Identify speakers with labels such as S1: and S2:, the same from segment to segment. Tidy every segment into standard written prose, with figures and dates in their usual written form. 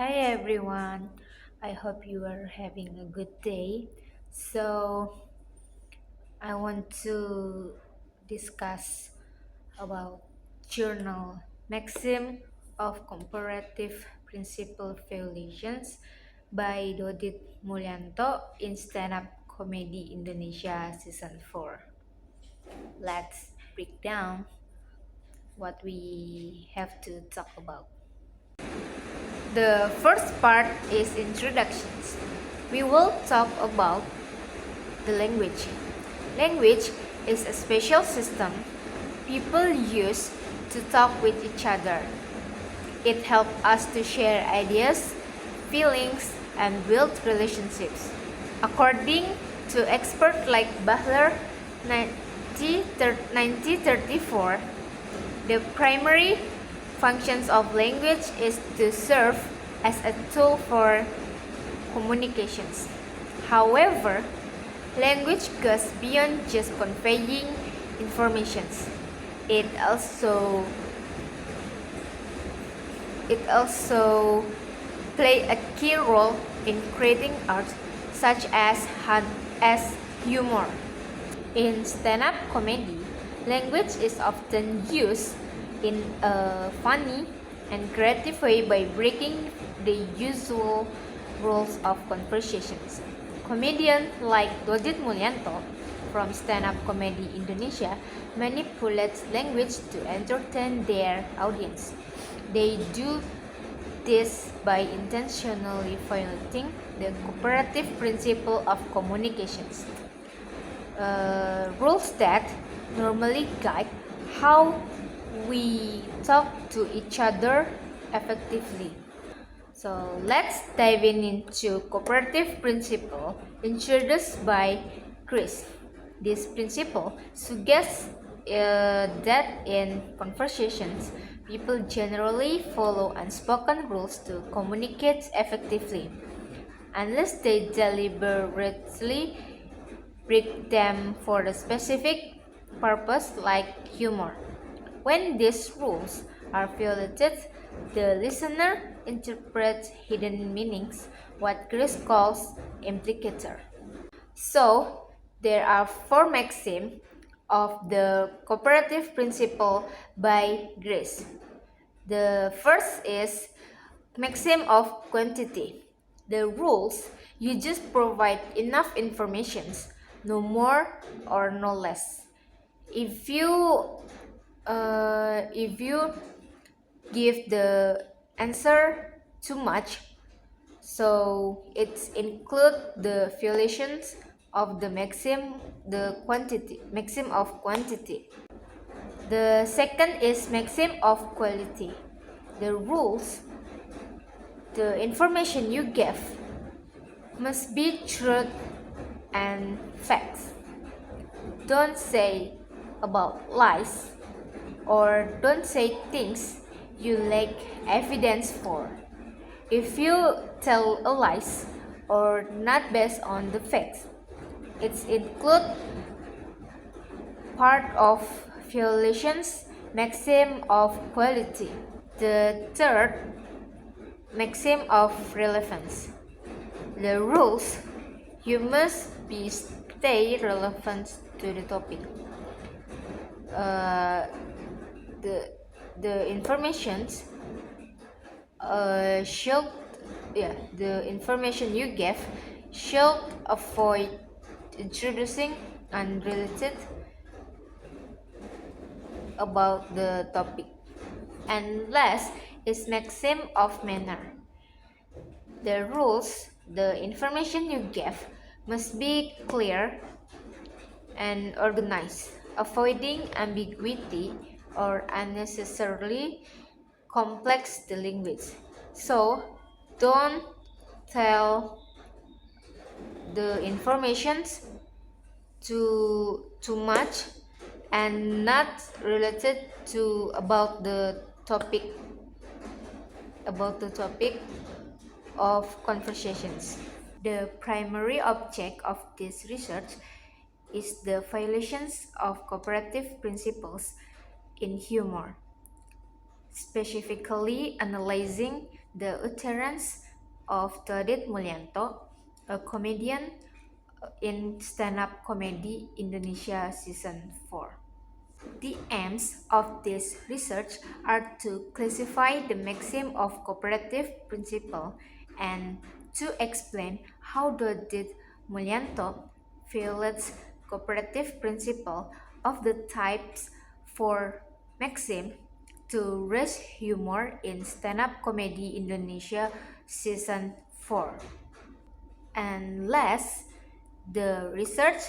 S1: Hi everyone, I hope you are having a good day. So, I want to discuss about journal Maxim of Comparative Principle Violations by Dodit Mulyanto in Stand-up Comedy Indonesia Season 4. Let's break down what we have to talk about. The first part is introductions. We will talk about the language. Language is a special system people use to talk with each other. It helps us to share ideas, feelings, and build relationships. According to experts like Bahler 1934, the primary functions of language is to serve as a tool for communications. However, language goes beyond just conveying information. It also it also play a key role in creating art such as humor. In stand-up comedy, language is often used in a funny and creative way by breaking the usual rules of conversations. Comedians like Dodit Mulyanto from Stand-up Comedy Indonesia manipulate language to entertain their audience. They do this by intentionally violating the cooperative principle of communications. Rules that normally guide how we talk to each other effectively. So let's dive into cooperative principle introduced by Chris. This principle suggests that in conversations, people generally follow unspoken rules to communicate effectively, unless they deliberately break them for a specific purpose like humor. When these rules are violated, the listener interprets hidden meanings, what Chris calls implicator. So, there are four maxims of the cooperative principle by Grace. The first is maxim of quantity. The rules you just provide enough information, no more or no less. If you give the answer too much, so it include the violations of the maxim of quantity. The second is maxim of quality. The rules, the information you give must be truth and facts. Don't say about lies or don't say things you lack evidence for. If you tell a lies or not based on the facts, it's include part of violations maxim of quality. The third maxim of relevance. The rules you must be stay relevant to the topic. Uh, the the informations should the information you give should avoid introducing unrelated about the topic. And last is maxim of manner. The rules, the information you give must be clear and organized, avoiding ambiguity or unnecessarily complex the language. So don't tell the informations too much and not related to about the topic of conversations. The primary object of this research is the violations of cooperative principles in humor. specifically analyzing the utterance of Dodit Mulyanto, a comedian in Stand-up Comedy Indonesia Season 4. The aims of this research are to classify the maxim of cooperative principle and to explain how Dodit Mulyanto violates cooperative principle of the types for maxim to raise humor in stand-up comedy Indonesia season 4. And last, the research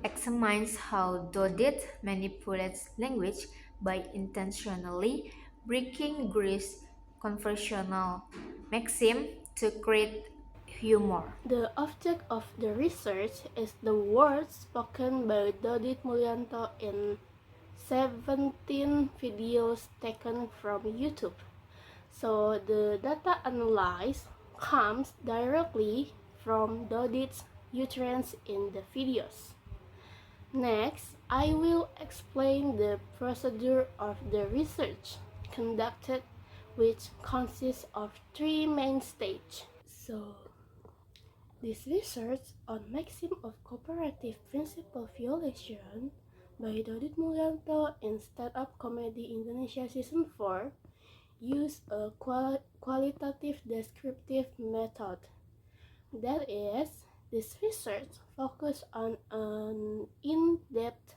S1: examines how Dodit manipulates language by intentionally breaking Greece's conventional maxim to create humor.
S2: The object of the research is the words spoken by Dodit Mulyanto in 17 videos taken from YouTube. So the data analyzed comes directly from Dodit's utterance in the videos. Next, I will explain the procedure of the research conducted, which consists of three main stages. So, this research on maxim of cooperative principle violation by Dodit Mulyanto in Stand-up Comedy Indonesia Season 4 use a qualitative descriptive method. That is, this research focused on an in-depth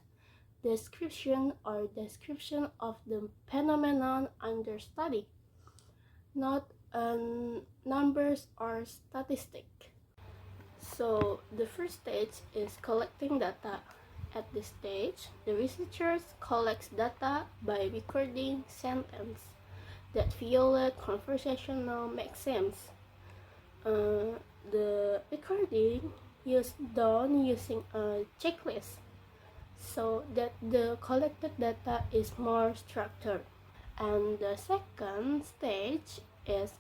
S2: description or description of the phenomenon under study, not numbers or statistic. So the first stage is collecting data. At this stage, the researchers collects data by recording sentences that violate conversational maxims. The recording is done using a checklist so that the collected data is more structured. And the second stage is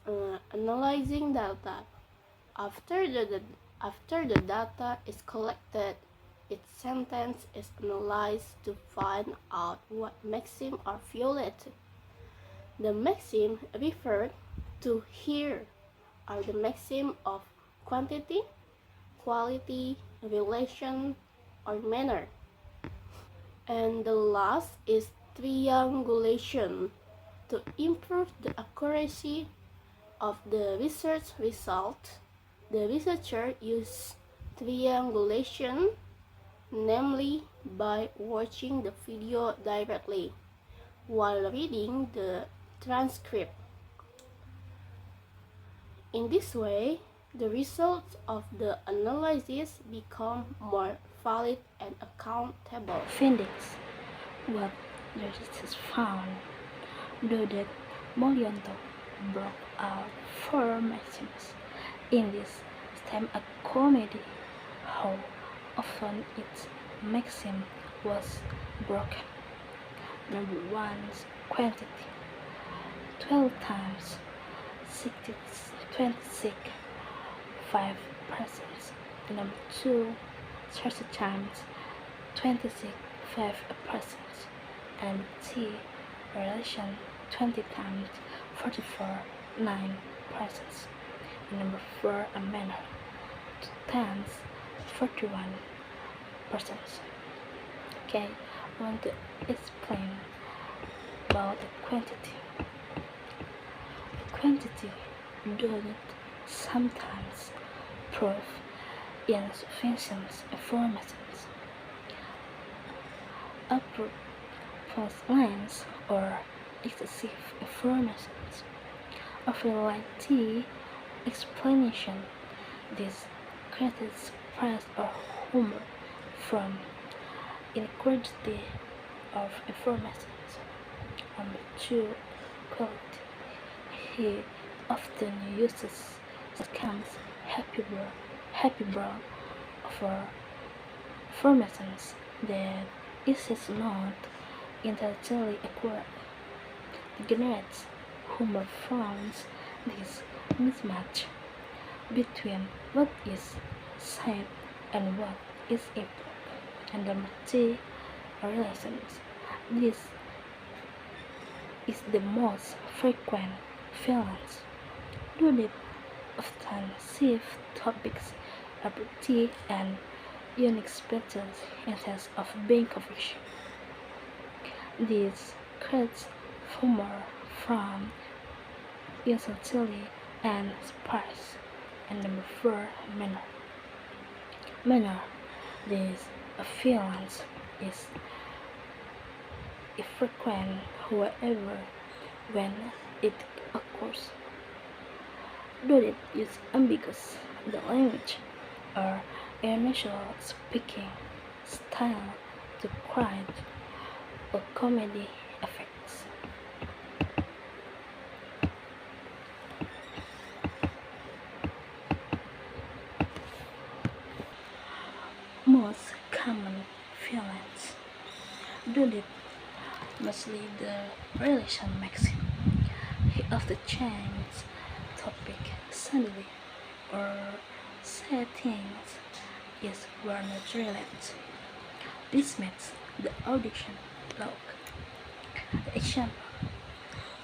S2: analyzing data. After the data is collected, its sentence is analyzed to find out what maxim are violated. The maxim referred to here are the maxim of quantity, quality, relation, or manner. And the last is triangulation. To improve the accuracy of the research result, the researcher used triangulation, namely by watching the video directly while reading the transcript. In this way, the results of the analysis become more valid and accountable.
S3: Findings. What the research found, Dodit Mulyanto broke out four maxims in this stand-up comedy. How often its maxim was broken. Number 1, quantity. 12 times 26, 5%. Number 2, 30 times 26, 5%. And T, relation 20 times 44, 9%. And number 4, a manner 2 times 41%. Okay, I want to explain about the quantity. Quantity doesn't sometimes prove insufficient information. Upward lines or excessive information. Often like T explanation, this creates surprise or humor from inequality of information. Number 2, quality. He often uses scams happy broad for information that is not intellectually accurate. It generates humor from this mismatch between what is said and what is implied. And number 3, relations. This is the most frequent violence. Dodit often shift topics abruptly and unexpected instead of being confusion. This creates humor from uncertainty and surprise. And number four, manner. Manner. This violence is infrequent, however, when it occurs. Do it use ambiguous the language or unusual speaking style to create a comedy effects. Most common violence. Do it mostly the relation Maxim. He often changes topic suddenly or say things is were not related. This makes the audition look. The example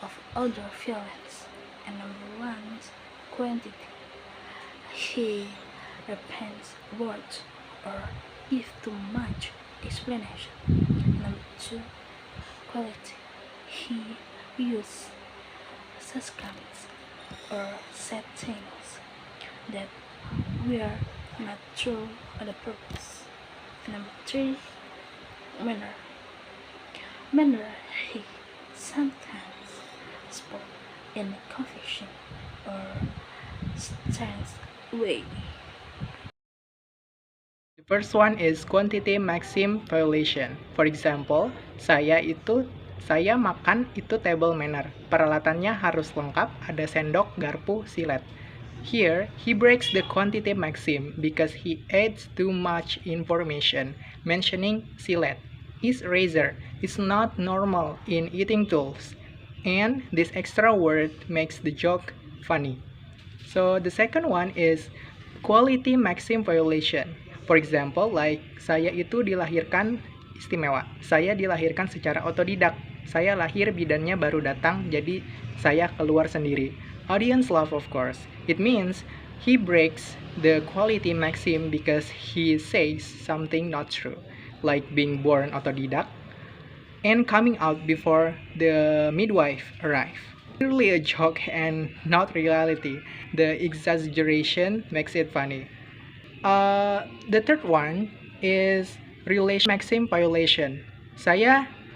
S3: of outdoor violence and number one is quantity. He repeats words or give too much explanation. Number two, quality. He uses sarcasms or said things that were not true on the purpose. Number three, manner. Manner, he sometimes spoke in a confusion or strange way.
S4: The first one is quantity maxim violation. For example, saya makan itu table manner. Peralatannya harus lengkap, ada sendok, garpu, silet. Here, he breaks the quantity maxim because he adds too much information, mentioning silet is razor is not normal in eating tools, and this extra word makes the joke funny. So the second one is quality maxim violation. For example, like saya itu dilahirkan istimewa. Saya dilahirkan secara otodidak. Saya lahir bidannya baru datang, jadi saya keluar sendiri. Audience laugh of course. It means he breaks the quality maxim because he says something not true, like being born otodidak and coming out before the midwife arrive. Clearly a joke and not reality. The exaggeration makes it funny. The third one is relation maxim violation.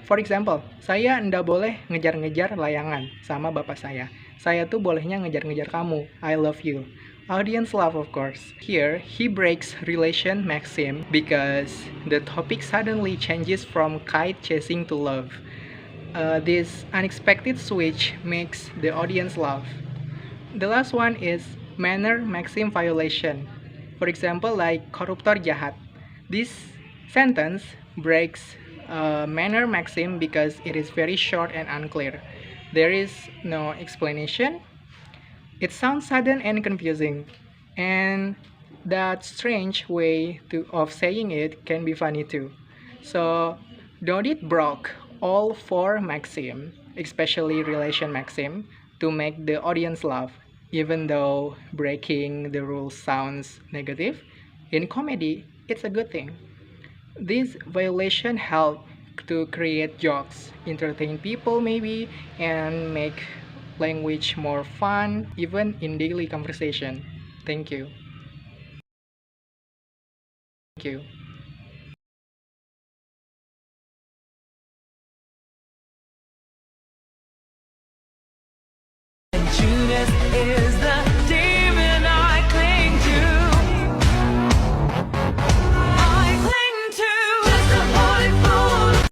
S4: For example, saya ndak boleh ngejar-ngejar layangan sama bapak saya. Saya tuh bolehnya ngejar-ngejar kamu. I love you. Audience laugh of course. Here, he breaks relation maxim because the topic suddenly changes from kite chasing to love. This unexpected switch makes the audience laugh. The last one is manner maxim violation. For example, like koruptor jahat. This sentence breaks manner maxim because it is very short and unclear. There is no explanation. It sounds sudden and confusing, and that strange way of saying it can be funny too. So, Dodit broke all four maxim, especially relation maxim, to make the audience laugh, even though breaking the rules sounds negative. In comedy, it's a good thing. This violation help to create jokes, entertain people maybe, and make language more fun, even in daily conversation. Thank you. Thank you.
S5: Judas is the